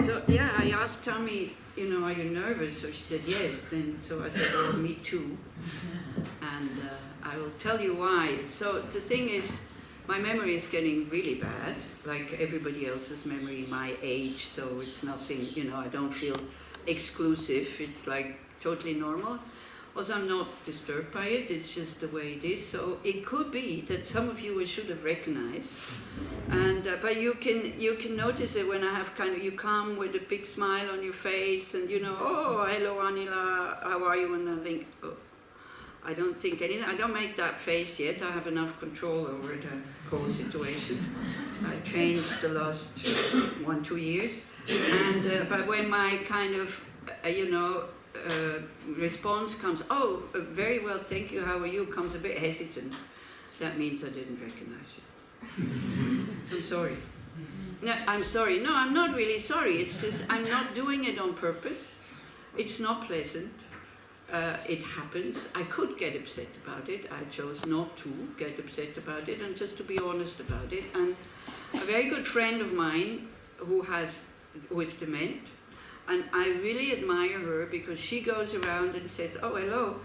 So yeah, I asked Tommy, are you nervous? So she said yes. So I said, oh, me too. And I will tell you why. So the thing is, my memory is getting really bad, like everybody else's memory my age. So it's nothing, I don't feel exclusive. It's like totally normal. Also, I'm not disturbed by it. It's just the way it is. So it could be that some of you I should have recognized, and but you can notice it when I have you come with a big smile on your face, and oh, hello Anila, how are you? And I think, oh, I don't think anything. I don't make that face yet. I have enough control over the whole situation. I changed the last 1-2 years, and but when my kind of response comes, oh, very well, thank you, how are you, comes a bit hesitant, that means I didn't recognize you. So I'm sorry. No, I'm sorry. No, I'm not really sorry. It's just I'm not doing it on purpose. It's not pleasant. It happens. I could get upset about it. I chose not to get upset about it and just to be honest about it. And a very good friend of mine who is dement, and I really admire her because she goes around and says, oh, hello,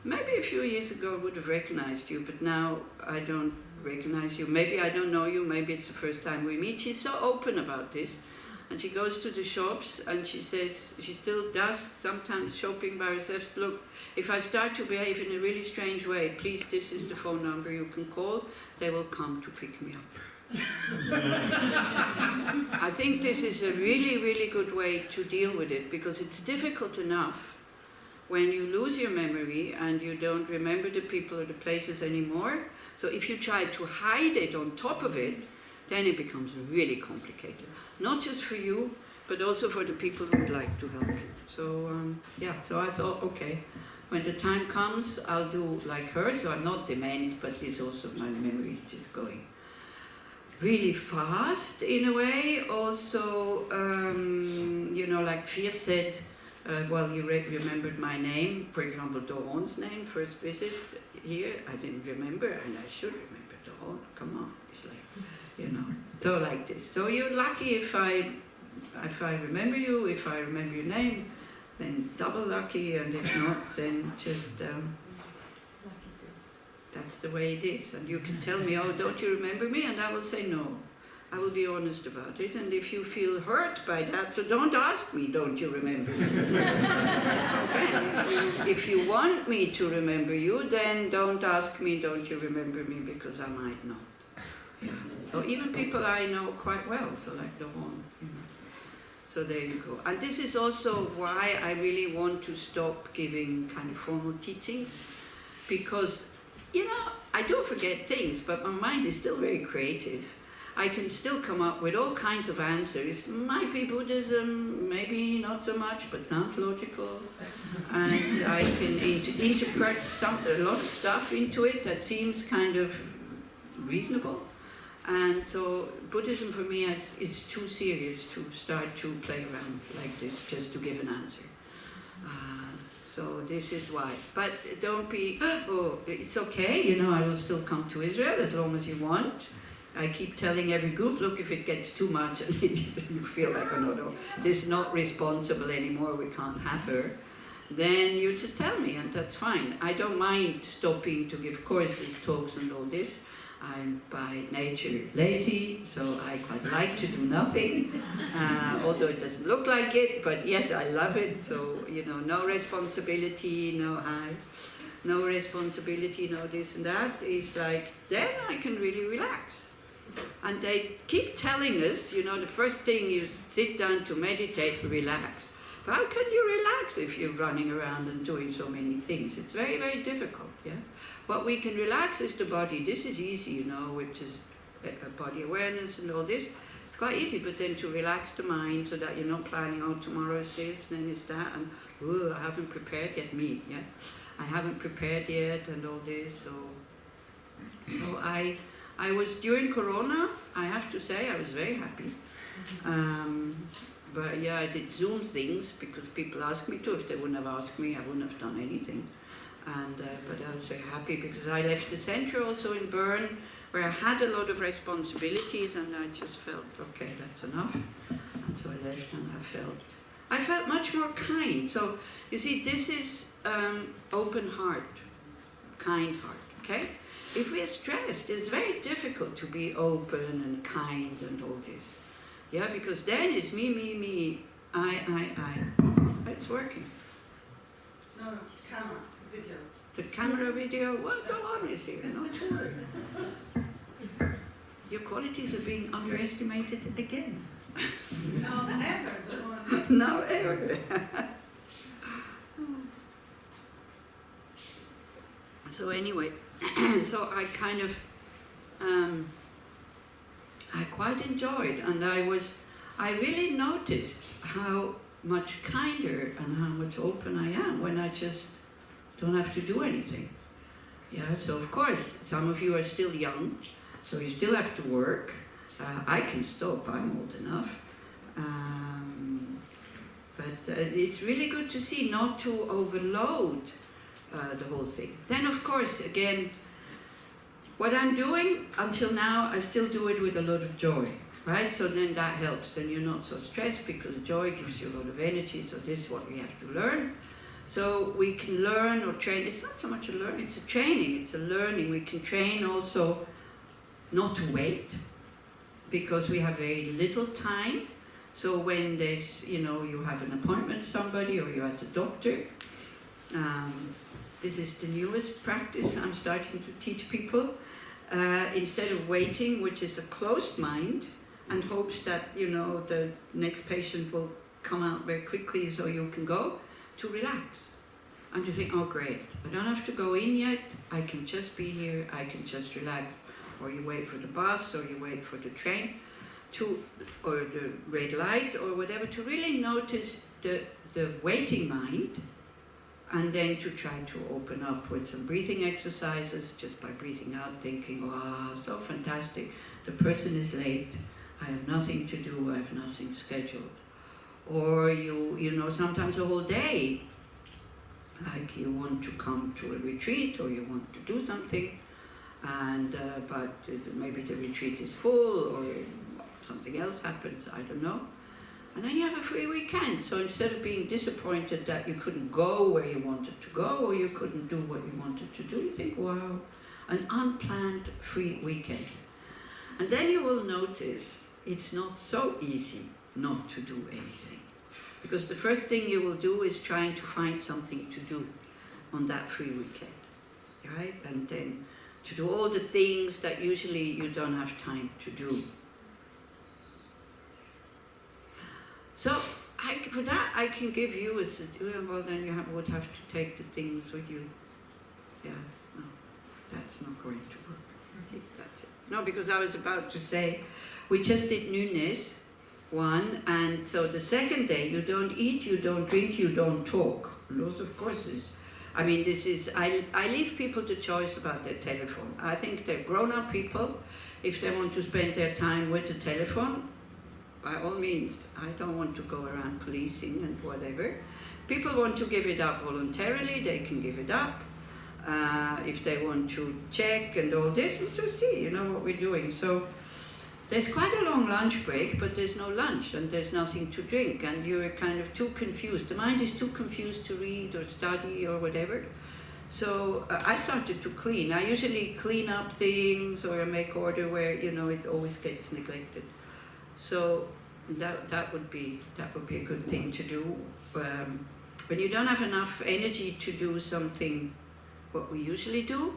maybe a few years ago I would have recognized you, but now I don't recognize you. Maybe I don't know you, maybe it's the first time we meet. She's so open about this. And she goes to the shops and she says, she still does sometimes shopping by herself. Look, if I start to behave in a really strange way, please, this is the phone number you can call. They will come to pick me up. I think this is a really, really good way to deal with it, because it's difficult enough when you lose your memory and you don't remember the people or the places anymore. So if you try to hide it on top of it, then it becomes really complicated. Not just for you, but also for the people who would like to help you. So so I thought, okay, when the time comes, I'll do like her. So I'm not dement, but it's also my memory is just going really fast in a way. Also, like Pia said, well, you remembered my name, for example, Doron's name, first visit here, I didn't remember, and I should remember Doron, come on, it's like, so like this. So you're lucky if I remember you, if I remember your name, then double lucky, and if not, then just, that's the way it is. And you can tell me, oh, don't you remember me? And I will say no. I will be honest about it. And if you feel hurt by that, so don't ask me, don't you remember me? Okay. If you want me to remember you, then don't ask me, don't you remember me, because I might not. Yeah. So even people I know quite well, so like the one. So there you go. And this is also why I really want to stop giving kind of formal teachings, because I do forget things, but my mind is still very creative. I can still come up with all kinds of answers. Might be Buddhism, maybe not so much, but sounds logical. And I can interpret a lot of stuff into it that seems kind of reasonable. And so Buddhism for me is too serious to start to play around like this just to give an answer. So this is why. But don't be, oh, it's okay, I will still come to Israel as long as you want. I keep telling every group, look, if it gets too much and you feel like, oh no, this is not responsible anymore, we can't have her, then you just tell me, and that's fine. I don't mind stopping to give courses, talks and all this. I'm by nature lazy, so I quite like to do nothing, although it doesn't look like it, but yes, I love it. So, no responsibility, no responsibility, no this and that. It's like, then I can really relax. And they keep telling us, the first thing you sit down to meditate, relax. But how can you relax if you're running around and doing so many things? It's very, very difficult, yeah? What we can relax is the body. This is easy, which is body awareness and all this. It's quite easy, but then to relax the mind so that you're not planning, oh, tomorrow is this, then it's that, and I haven't prepared yet, yeah? I haven't prepared yet and all this, so I was, during Corona, I have to say, I was very happy. But yeah, I did Zoom things because people asked me to. If they wouldn't have asked me, I wouldn't have done anything. And but I was very happy because I left the center also in Bern, where I had a lot of responsibilities, and I just felt, okay, that's enough. And So I left and I felt much more kind. So you see, this is open heart, kind heart, okay? If we're stressed, it's very difficult to be open and kind and all this. Yeah, because then it's me, I. It's working. No, camera, video. The camera video, well, go on, is here, not to worry. Your qualities are being underestimated again. No, never. No, ever. So anyway, so I kind of, I quite enjoyed, and I really noticed how much kinder and how much open I am when I just don't have to do anything. Yeah, so of course, some of you are still young, so you still have to work. I can stop, I'm old enough. But it's really good to see not to overload the whole thing. Then of course, again, what I'm doing until now, I still do it with a lot of joy, right? So then that helps. Then you're not so stressed because joy gives you a lot of energy. So this is what we have to learn. So we can learn or train. It's not so much a learn, it's a training, it's a learning. We can train also not to wait because we have very little time. So when there's, you have an appointment with somebody or you're at the doctor, this is the newest practice I'm starting to teach people. Instead of waiting, which is a closed mind, and hopes that, the next patient will come out very quickly so you can go, to relax. And to think, oh great, I don't have to go in yet, I can just be here, I can just relax. Or you wait for the bus, or you wait for the train, or the red light, or whatever, to really notice the waiting mind, and then to try to open up with some breathing exercises, just by breathing out, thinking, wow, so fantastic, the person is late, I have nothing to do, I have nothing scheduled. Or sometimes a whole day, like you want to come to a retreat, or you want to do something, and but maybe the retreat is full, or something else happens, I don't know. And then you have a free weekend, so instead of being disappointed that you couldn't go where you wanted to go, or you couldn't do what you wanted to do, you think, wow, an unplanned free weekend. And then you will notice it's not so easy not to do anything. Because the first thing you will do is trying to find something to do on that free weekend, right? And then to do all the things that usually you don't have time to do. So for that I can give you well then you would have to take the things with you. Yeah, no, that's not going to work. I think that's it. No, because I was about to say, we just did newness, one, and so the second day you don't eat, you don't drink, you don't talk. Those of course is, I leave people to choice about their telephone. I think they're grown-up people. If they want to spend their time with the telephone, by all means, I don't want to go around policing and whatever. People want to give it up voluntarily, they can give it up. If they want to check and all this, and to see, what we're doing. So there's quite a long lunch break, but there's no lunch and there's nothing to drink, and you're kind of too confused. The mind is too confused to read or study or whatever. So I started to clean. I usually clean up things or make order where, it always gets neglected. So that would be a good thing to do. When you don't have enough energy to do something, what we usually do,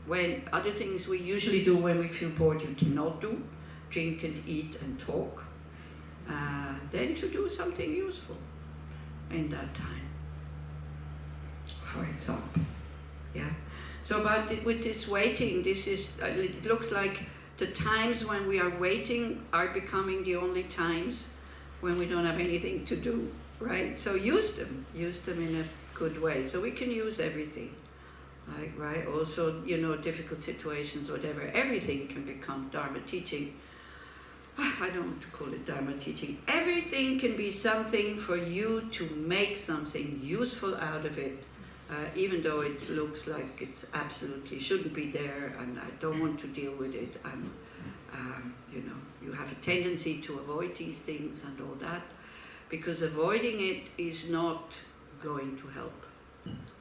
when other things we usually do when we feel bored, you cannot do, drink and eat and talk, then to do something useful in that time, for example. Yeah. So with this waiting, it looks like the times when we are waiting are becoming the only times when we don't have anything to do, right? So use them in a good way. So we can use everything, right? Also, difficult situations, whatever, everything can become Dharma teaching. I don't want to call it Dharma teaching. Everything can be something for you to make something useful out of it, even though it looks like it absolutely shouldn't be there and I don't want to deal with it. You have a tendency to avoid these things and all that, because avoiding it is not going to help.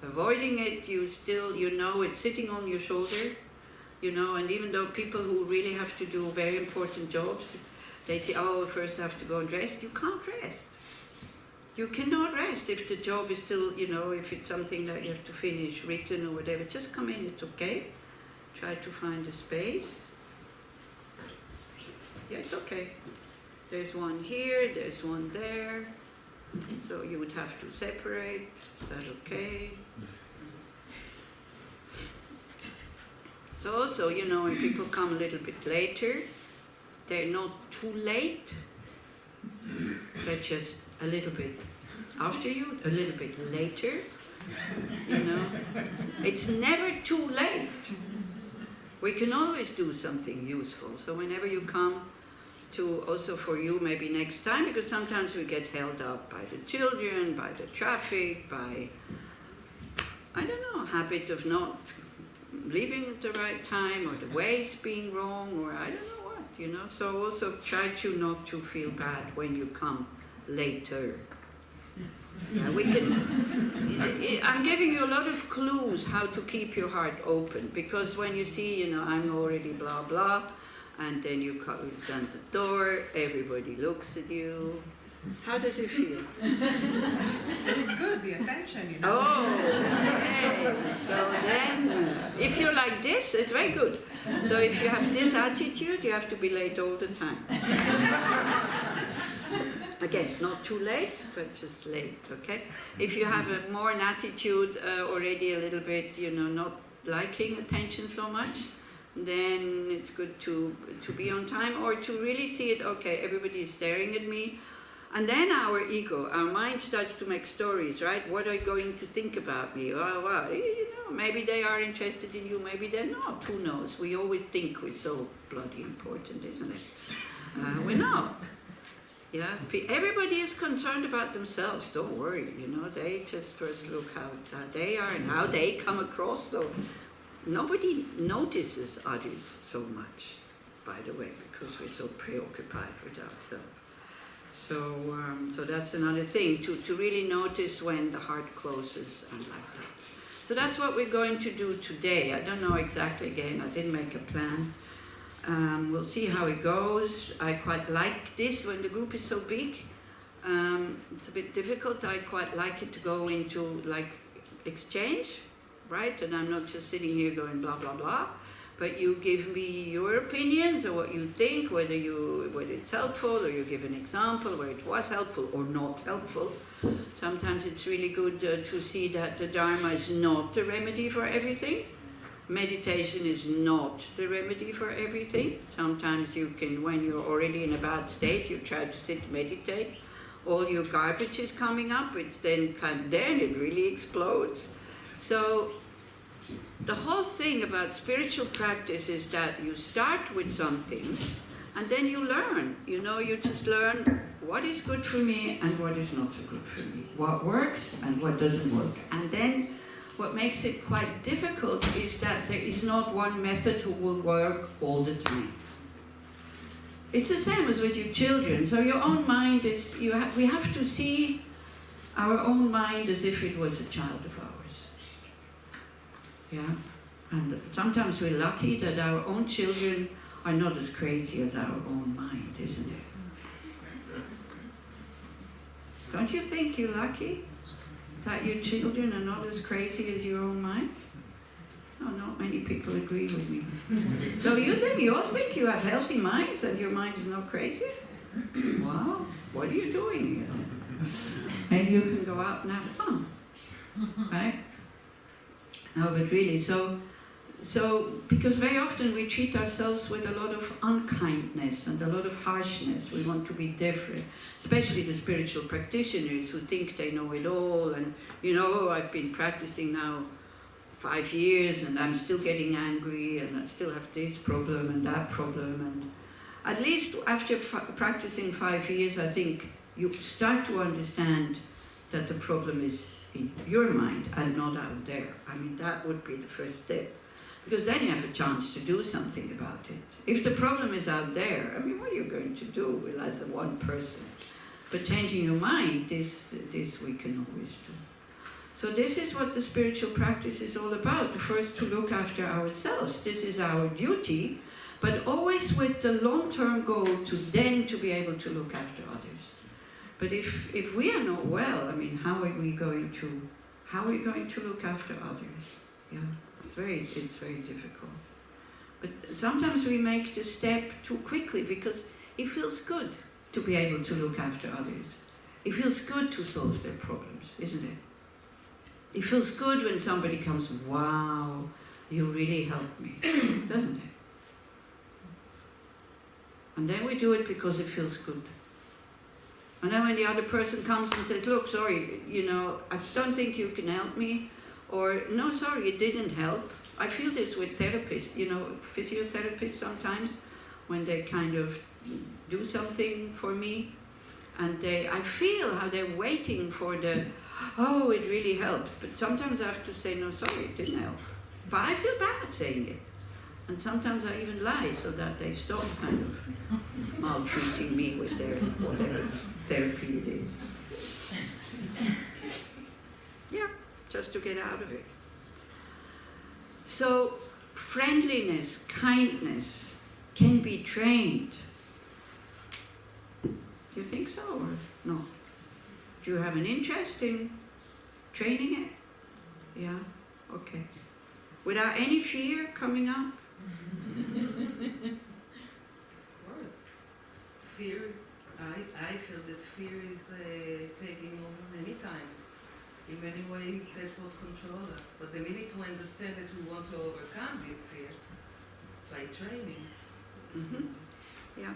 Avoiding it, it's sitting on your shoulder, and even though people who really have to do very important jobs, they say, oh, first I have to go and rest. You can't rest. You cannot rest if the job is still, if it's something that you have to finish, written or whatever. Just come in, it's okay. Try to find a space. Yeah, it's okay. There's one here, there's one there. So you would have to separate. Is that okay? So also, when people come a little bit later, they're not too late. They're just a little bit after you, a little bit later. It's never too late. We can always do something useful. So whenever you come to, also for you maybe next time, because sometimes we get held up by the children, by the traffic, by, habit of not leaving at the right time, or the ways being wrong, or I don't know what, So also try to not to feel bad when you come later. Yeah, we can. I'm giving you a lot of clues how to keep your heart open, because when you see, I'm already blah blah, and then you stand at the door, everybody looks at you. How does it feel? It's good, the attention, Oh, okay. So then, if you're like this, it's very good. So if you have this attitude, you have to be late all the time. Again, not too late, but just late, okay? If you have more an attitude already a little bit, not liking attention so much, then it's good to be on time, or to really see it, okay, everybody is staring at me. And then our ego, our mind starts to make stories, right? What are you going to think about me? Oh, well, maybe they are interested in you, maybe they're not, who knows? We always think we're so bloody important, isn't it? We're not. Yeah, everybody is concerned about themselves, don't worry, they just first look how they are and how they come across, so nobody notices others so much, by the way, because we're so preoccupied with ourselves. So that's another thing, to really notice when the heart closes and like that. So that's what we're going to do today. I don't know exactly, again, I didn't make a plan. We'll see how it goes. I quite like this when the group is so big. It's a bit difficult. I quite like it to go into like exchange, right? And I'm not just sitting here going blah, blah, blah. But you give me your opinions or what you think, whether it's helpful, or you give an example where it was helpful or not helpful. Sometimes it's really good to see that the Dharma is not the remedy for everything. Meditation is not the remedy for everything. Sometimes you can, when you're already in a bad state, you try to sit meditate. All your garbage is coming up, then it really explodes. So the whole thing about spiritual practice is that you start with something and then you learn. You just learn what is good for me and what is not so good for me. What works and what doesn't work. And then what makes it quite difficult is that there is not one method who will work all the time. It's the same as with your children. So your own mind is, we have to see our own mind as if it was a child of ours. Yeah? And sometimes we're lucky that our own children are not as crazy as our own mind, isn't it? Don't you think you're lucky that your children are not as crazy as your own mind? No, not many people agree with me. So you all think you have healthy minds and your mind is not crazy? Wow, what are you doing here? Maybe you can go out and have fun, right? No, but really, so because very often we treat ourselves with a lot of unkindness and a lot of harshness. We want to be different, especially the spiritual practitioners who think they know it all. And I've been practicing now 5 years and I'm still getting angry and I still have this problem and that problem. And at least after practicing 5 years, I think you start to understand that the problem is in your mind and not out there. I mean, that would be the first step. Because then you have a chance to do something about it. If the problem is out there, I mean, what are you going to do as a one person? But changing your mind, this we can always do. So this is what the spiritual practice is all about. First, to look after ourselves. This is our duty, but always with the long-term goal to then to be able to look after others. But if we are not well, I mean, how are we going to look after others? Yeah, it's very difficult. But sometimes we make the step too quickly because it feels good to be able to look after others. It feels good to solve their problems, isn't it? It feels good when somebody comes, wow, you really helped me, doesn't it? And then we do it because it feels good. And then when the other person comes and says, look, sorry, I don't think you can help me, or no, sorry, it didn't help. I feel this with therapists, physiotherapists sometimes, when they kind of do something for me, and I feel how they're waiting for oh, it really helped. But sometimes I have to say, no, sorry, it didn't help. But I feel bad saying it. And sometimes I even lie so that they stop kind of maltreating me with their whatever therapy it is. Yeah, just to get out of it. So, friendliness, kindness can be trained. Do you think so or no? Do you have an interest in training it? Yeah? Okay. Without any fear coming up? Of course. Fear, I feel that fear is taking over many times. In many ways, that's what controls us. But the minute we understand that we want to overcome this fear by training. Mm-hmm. Yeah.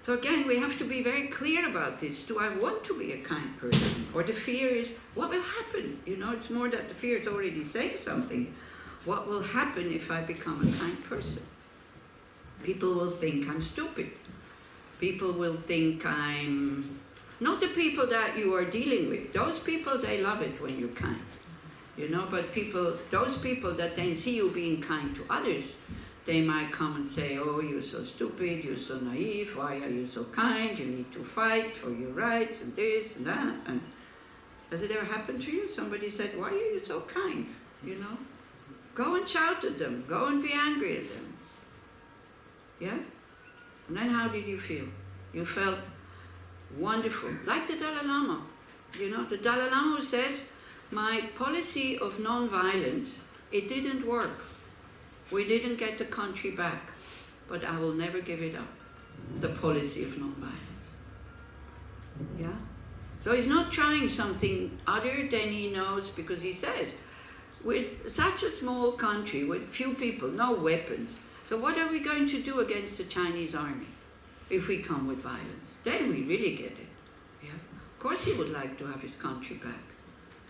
So again, we have to be very clear about this. Do I want to be a kind person? Or the fear is, what will happen? It's more that the fear is already saying something. What will happen if I become a kind person? People will think I'm stupid. People will think I'm... Not the people that you are dealing with. Those people, they love it when you're kind. But those people that then see you being kind to others, they might come and say, oh, you're so stupid, you're so naive, why are you so kind, you need to fight for your rights, and this and that. And does it ever happen to you? Somebody said, why are you so kind? Go and shout at them, go and be angry at them. Yeah? And then how did you feel? You felt wonderful, like the Dalai Lama. The Dalai Lama says, my policy of non-violence, it didn't work. We didn't get the country back, but I will never give it up. The policy of non-violence. Yeah? So he's not trying something other than he knows, because he says, with such a small country, with few people, no weapons, so what are we going to do against the Chinese army if we come with violence? Then we really get it. Yeah? Of course he would like to have his country back.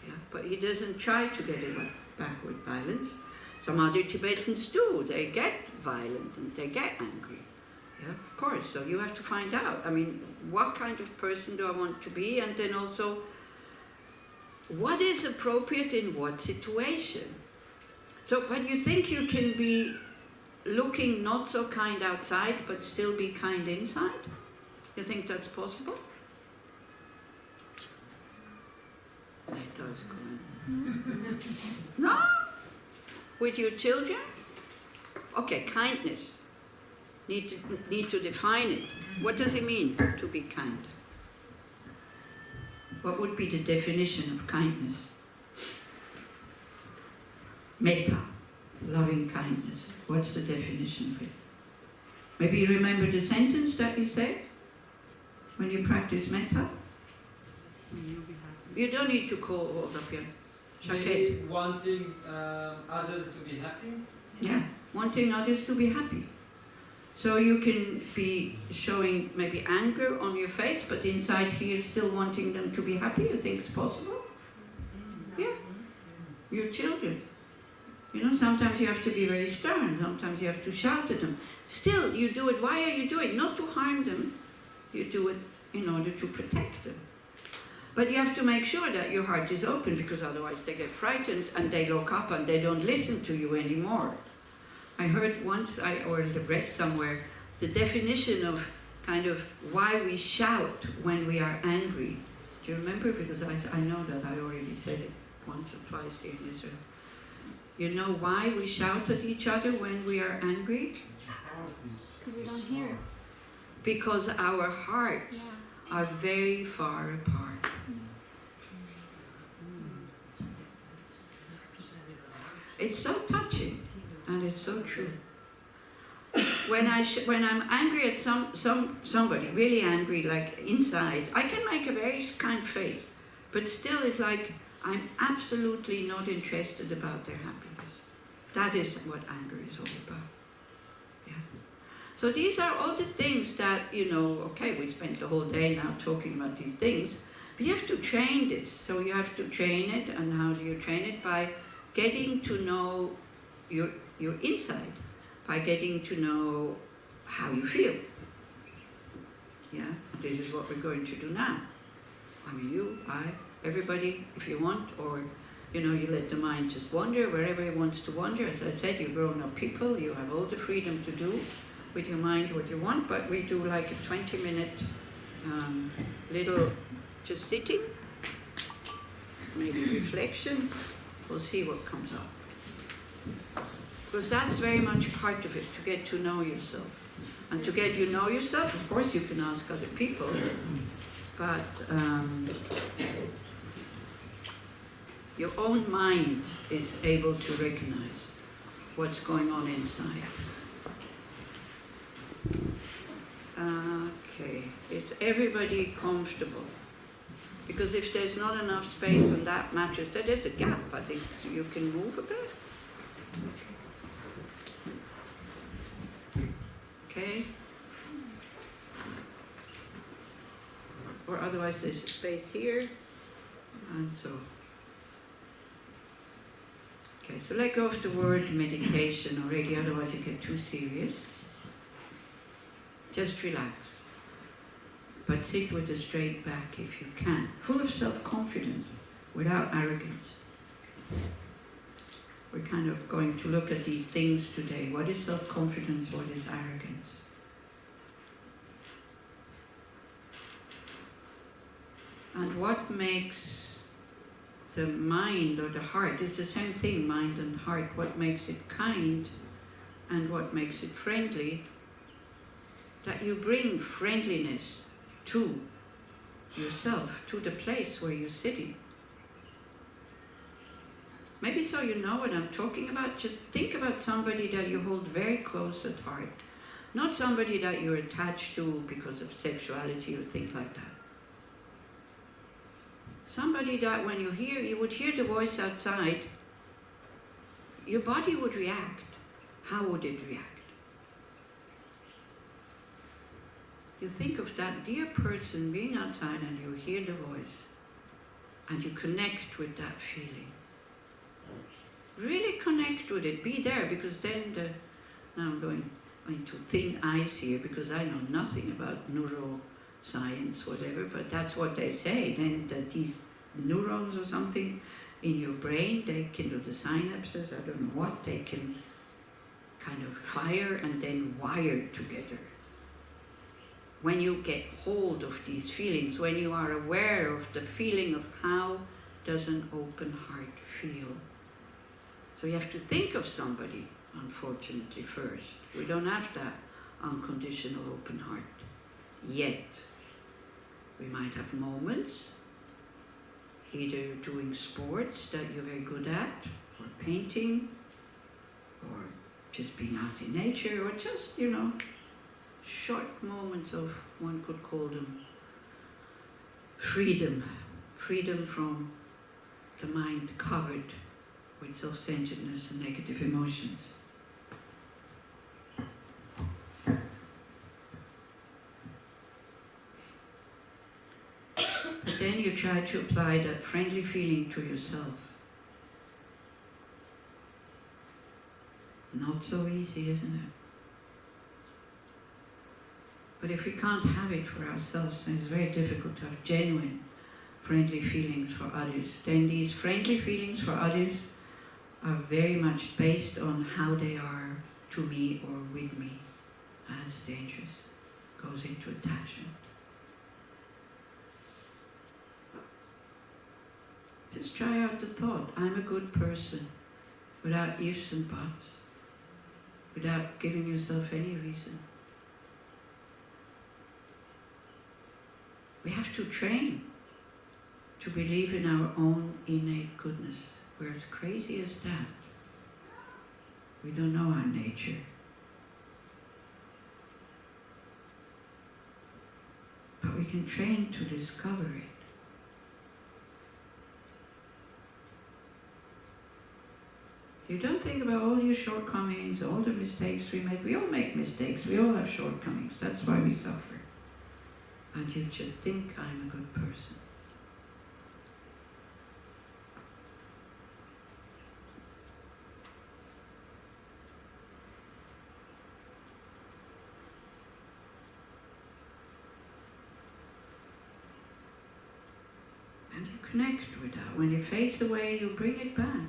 Yeah? But he doesn't try to get it back with violence. Some other Tibetans do. They get violent and they get angry. Yeah, of course. So you have to find out. I mean, what kind of person do I want to be? And then also, what is appropriate in what situation? So when you think you can be looking not so kind outside, but still be kind inside, you think that's possible? Let those go in. No? With your children? Okay, kindness. Need to define it. What does it mean to be kind? What would be the definition of kindness? Metta, loving kindness. What's the definition of it? Maybe you remember the sentence that you said when you practice metta? You don't need to call all of you. Maybe wanting others to be happy? Yeah, wanting others to be happy. So you can be showing maybe anger on your face, but inside here still wanting them to be happy. You think it's possible? Yeah. Your children. Sometimes you have to be very stern. Sometimes you have to shout at them. Still, you do it. Why are you doing it? Not to harm them. You do it in order to protect them. But you have to make sure that your heart is open, because otherwise they get frightened and they look up and they don't listen to you anymore. I heard once, or read somewhere, the definition of kind of why we shout when we are angry. Do you remember? Because I know that I already said it once or twice here in Israel. You know why we shout at each other when we are angry? Because we don't hear. Because our hearts are very far apart. It's so touching, and it's so true. When I'm angry at somebody, really angry, like inside, I can make a very kind face, but still it's like I'm absolutely not interested about their happiness. That is what anger is all about. Yeah. So these are all the things that, okay, we spent the whole day now talking about these things, but you have to train this. So you have to train it, and how do you train it? By getting to know your inside, by getting to know how you feel. Yeah, this is what we're going to do now. I mean, you, I, everybody, if you want, or, you let the mind just wander wherever it wants to wander. As I said, you're grown-up people, you have all the freedom to do with your mind what you want, but we do like a 20-minute little just sitting, maybe reflection. We'll see what comes up. Because that's very much part of it, to get to know yourself. And to get you know yourself, of course you can ask other people, but your own mind is able to recognize what's going on inside. Okay, is everybody comfortable? Because if there's not enough space on that mattress, there's a gap, I think, so you can move a bit. Okay? Or otherwise there's space here, and so. Okay, so let go of the word meditation already, otherwise you get too serious. Just relax. But sit with a straight back if you can, full of self-confidence, without arrogance. We're kind of going to look at these things today. What is self-confidence? What is arrogance? And what makes the mind or the heart, it's the same thing, mind and heart, what makes it kind and what makes it friendly, that you bring friendliness to yourself, to the place where you're sitting. Maybe so you know what I'm talking about. Just think about somebody that you hold very close at heart. Not somebody that you're attached to because of sexuality or things like that. Somebody that when you would hear the voice outside, your body would react. How would it react? You think of that dear person being outside and you hear the voice and you connect with that feeling. Really connect with it. Be there, because then now I'm going into thin ice here because I know nothing about neuroscience, whatever, but that's what they say. Then that these neurons or something in your brain, they can do the synapses, I don't know what, they can kind of fire and then wire together. When you get hold of these feelings, when you are aware of the feeling of how does an open heart feel. So you have to think of somebody, unfortunately, first. We don't have that unconditional open heart yet. We might have moments, either doing sports that you're very good at, or painting, or just being out in nature, or just, short moments of, one could call them, freedom. Freedom from the mind covered with self-centeredness and negative emotions. But then you try to apply that friendly feeling to yourself. Not so easy, isn't it? But if we can't have it for ourselves, then it's very difficult to have genuine friendly feelings for others, then these friendly feelings for others are very much based on how they are to me or with me. That's dangerous. Goes into attachment. Just try out the thought, I'm a good person, without ifs and buts, without giving yourself any reason. We have to train to believe in our own innate goodness. We're as crazy as that. We don't know our nature. But we can train to discover it. You don't think about all your shortcomings, all the mistakes we make. We all make mistakes. We all have shortcomings. That's why we suffer. And you just think, I'm a good person. And you connect with that. When it fades away, you bring it back.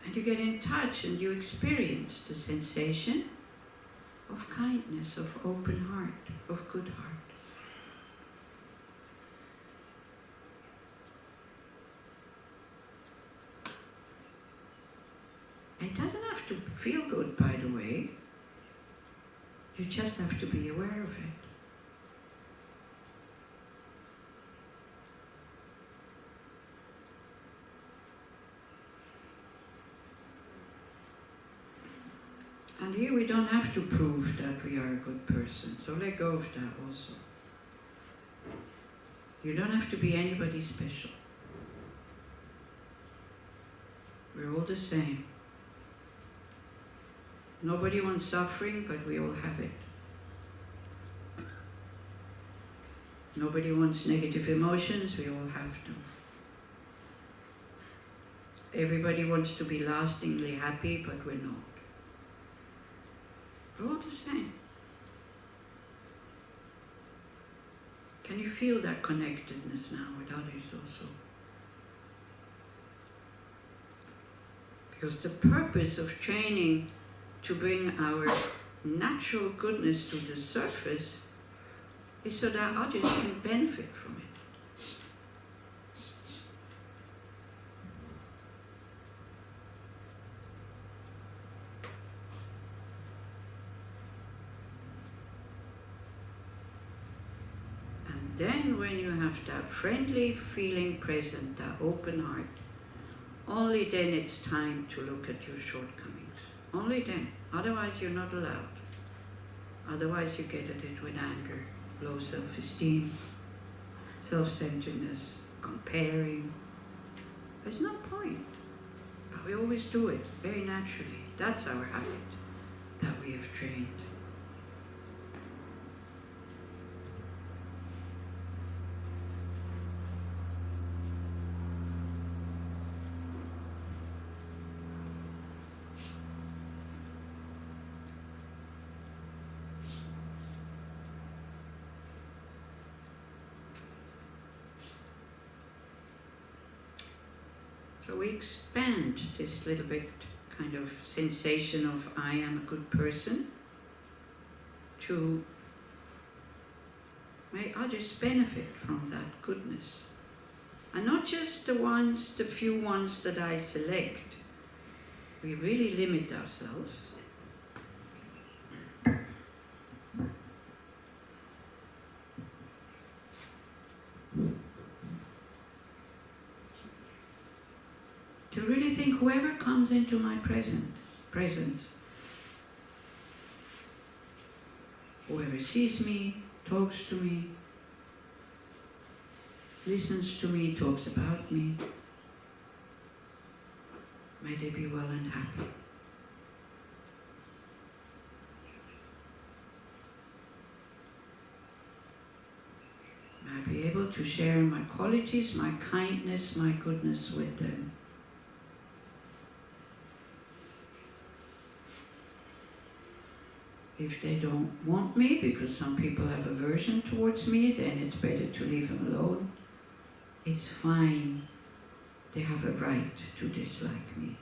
And you get in touch and you experience the sensation of kindness, of open heart, of good heart. It doesn't have to feel good, by the way. You just have to be aware of it. And here we don't have to prove that we are a good person, so let go of that also. You don't have to be anybody special. We're all the same. Nobody wants suffering, but we all have it. Nobody wants negative emotions, we all have them. Everybody wants to be lastingly happy, but we're not. We're all the same. Can you feel that connectedness now with others also? Because the purpose of training to bring our natural goodness to the surface is so that others can benefit from it. Then when you have that friendly feeling present, that open heart, only then it's time to look at your shortcomings. Only then. Otherwise you're not allowed. Otherwise you get at it with anger, low self-esteem, self-centeredness, comparing. There's no point. But we always do it very naturally. That's our habit that we have trained. So we expand this little bit kind of sensation of I am a good person to may others benefit from that goodness. And not just the few ones that I select. We really limit ourselves. To really think whoever comes into my presence, whoever sees me, talks to me, listens to me, talks about me, may they be well and happy. May I be able to share my qualities, my kindness, my goodness with them. If they don't want me, because some people have aversion towards me, then it's better to leave them alone. It's fine. They have a right to dislike me.